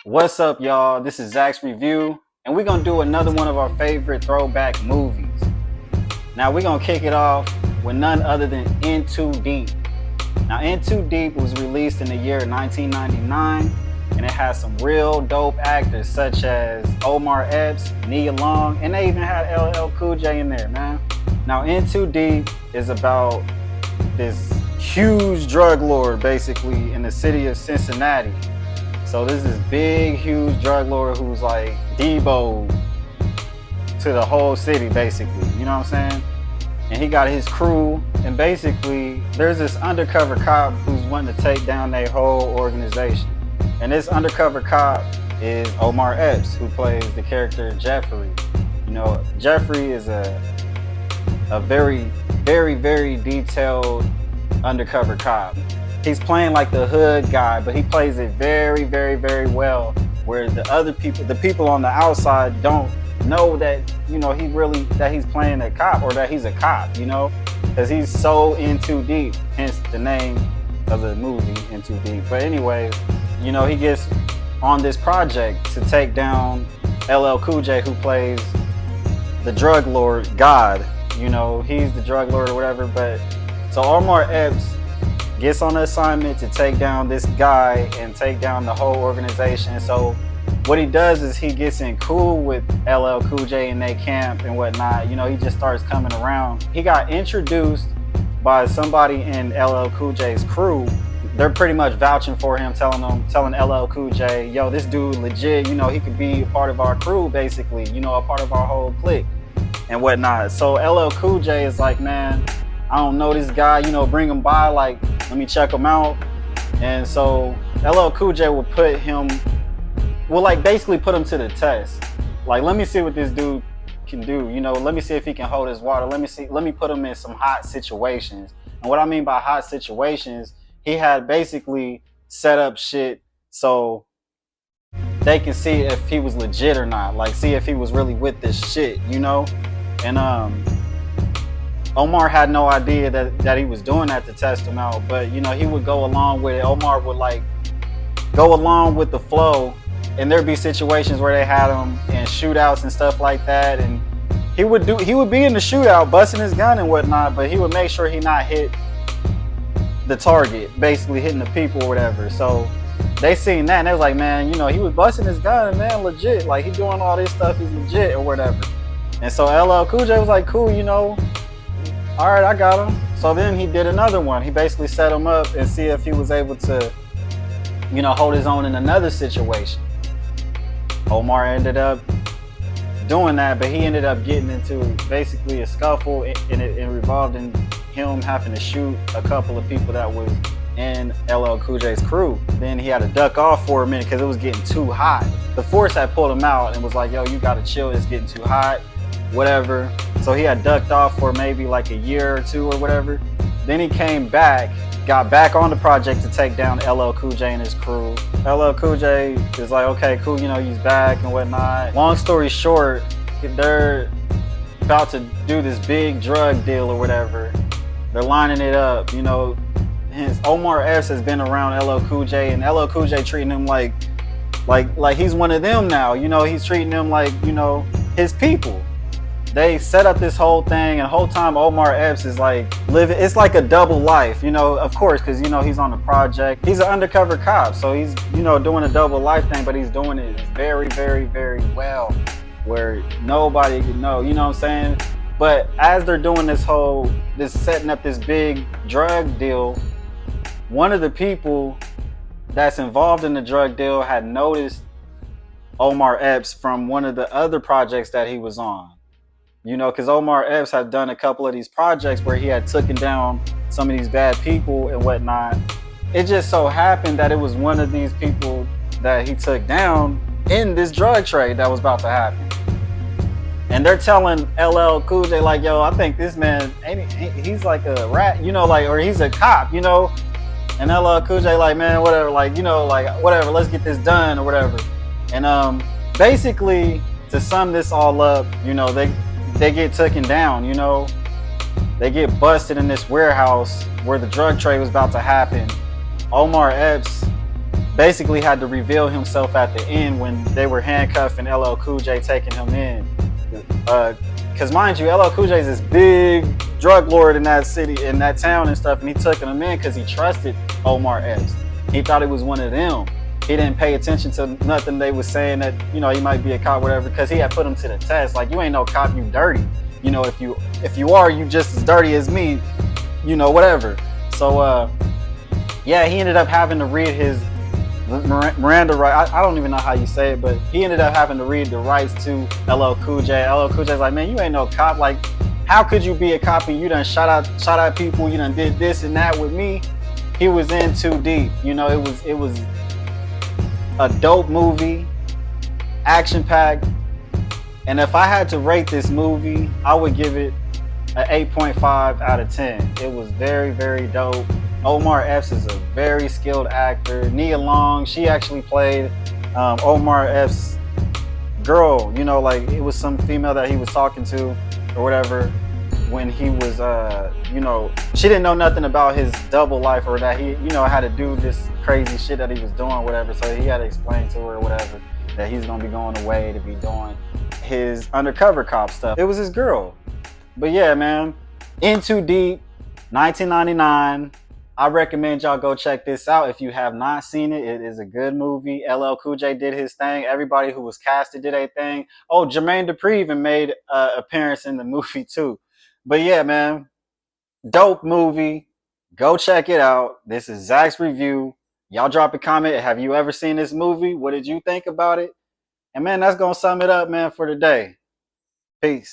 What's up, y'all? This is Zach's Review, and we're gonna do another one of our favorite throwback movies. Now, we're gonna kick it off with none other than In Too Deep. Now, In Too Deep was released in the year 1999, and it has some real dope actors such as Omar Epps, Nia Long, and they even had LL Cool J in there, man. Now, In Too Deep is about this huge drug lord basically in the city of Cincinnati. So this is big, huge drug lord who's like Debo to the whole city, basically. You know what I'm saying? And he got his crew, and basically there's this undercover cop who's wanting to take down their whole organization. And this undercover cop is Omar Epps, who plays the character Jeffrey. You know, Jeffrey is a very, very, very detailed undercover cop. He's playing like the hood guy, but he plays it very, very, very well. Where the other people, the people on the outside, don't know that that he's playing a cop or that he's a cop. Because he's so in too deep. Hence the name of the movie, In Too Deep. But anyways, he gets on this project to take down LL Cool J, who plays the drug lord God. He's the drug lord or whatever. But so Omar Epps gets on the assignment to take down this guy and take down the whole organization. So what he does is he gets in cool with LL Cool J in their camp and whatnot. He just starts coming around. He got introduced by somebody in LL Cool J's crew. They're pretty much vouching for him, telling LL Cool J, yo, this dude legit, he could be a part of our crew, basically, a part of our whole clique and whatnot. So LL Cool J is like, man, I don't know this guy, bring him by, like, let me check him out. And so LL Cool J will basically put him to the test. Like, let me see what this dude can do, let me see if he can hold his water. Let me put him in some hot situations. And what I mean by hot situations, he had basically set up shit so they can see if he was legit or not. Like, see if he was really with this shit, And Omar had no idea that he was doing that to test him out, but he would go along with it. Omar would like go along with the flow, and there'd be situations where they had him in shootouts and stuff like that, and he would be in the shootout busting his gun and whatnot, but he would make sure he not hit the target, basically hitting the people or whatever. So they seen that and they was like, man, he was busting his gun, man, legit, like he doing all this stuff, he's legit or whatever. And so LL Cool J was like, cool, all right, I got him. So then he did another one. He basically set him up and see if he was able to, hold his own in another situation. Omar ended up doing that, but he ended up getting into basically a scuffle, and it revolved in him having to shoot a couple of people that was in LL Cool J's crew. Then he had to duck off for a minute because it was getting too hot. The force had pulled him out and was like, yo, you gotta chill, it's getting too hot, whatever. So he had ducked off for maybe like a year or two or whatever. Then he came back, got back on the project to take down LL Cool J and his crew. LL Cool J is like, okay, cool, he's back and whatnot. Long story short, they're about to do this big drug deal or whatever. They're lining it up, His Omar Epps has been around LL Cool J, and LL Cool J treating him like he's one of them now. He's treating them like, his people. They set up this whole thing, and the whole time Omar Epps is like living, it's like a double life, of course, because he's on the project. He's an undercover cop, so he's doing a double life thing, but he's doing it very, very, very well, where nobody could know, what I'm saying? But as they're doing this setting up this big drug deal, one of the people that's involved in the drug deal had noticed Omar Epps from one of the other projects that he was on. Because Omar Epps had done a couple of these projects where he had taken down some of these bad people and whatnot. It just so happened that it was one of these people that he took down in this drug trade that was about to happen. And they're telling LL Cool J like, yo, I think this man, he's like a rat, or he's a cop, And LL Cool J like, man, whatever, whatever, let's get this done or whatever. And basically, to sum this all up, they get taken down, They get busted in this warehouse where the drug trade was about to happen. Omar Epps basically had to reveal himself at the end when they were handcuffing LL Cool J, taking him in. Because mind you, LL Cool J is this big drug lord in that city, in that town and stuff, and he took him in because he trusted Omar Epps. He thought it was one of them. He didn't pay attention to nothing they was saying that, you know, he might be a cop, whatever, because he had put him to the test. Like, you ain't no cop, you dirty. You know, if you are, you just as dirty as me, you know, whatever. So yeah, he ended up having to read his Miranda right. I don't even know how you say it, but he ended up having to read the rights to LL Cool J. LL Cool J's like, man, you ain't no cop. Like, how could you be a cop and you done shot at people, you done did this and that with me? He was in too deep. You know, it was a dope movie, action packed. And if I had to rate this movie, I would give it an 8.5 out of 10. It was very, very dope. Omar Epps is a very skilled actor. Nia Long, she actually played Omar Epps' girl. You know, like it was some female that he was talking to or whatever when he was, you know, she didn't know nothing about his double life or that he, you know, had to do this crazy shit that he was doing or whatever. So he had to explain to her or whatever that he's gonna be going away to be doing his undercover cop stuff. It was his girl. But yeah, man, In Too Deep, 1999. I recommend y'all go check this out if you have not seen it. It is a good movie. LL Cool J did his thing. Everybody who was casted did a thing. Oh, Jermaine Dupri even made an appearance in the movie too. But yeah, man, dope movie. Go check it out. This is Zach's review. Y'all drop a comment. Have you ever seen this movie? What did you think about it? And man, that's going to sum it up, man, for today. Peace.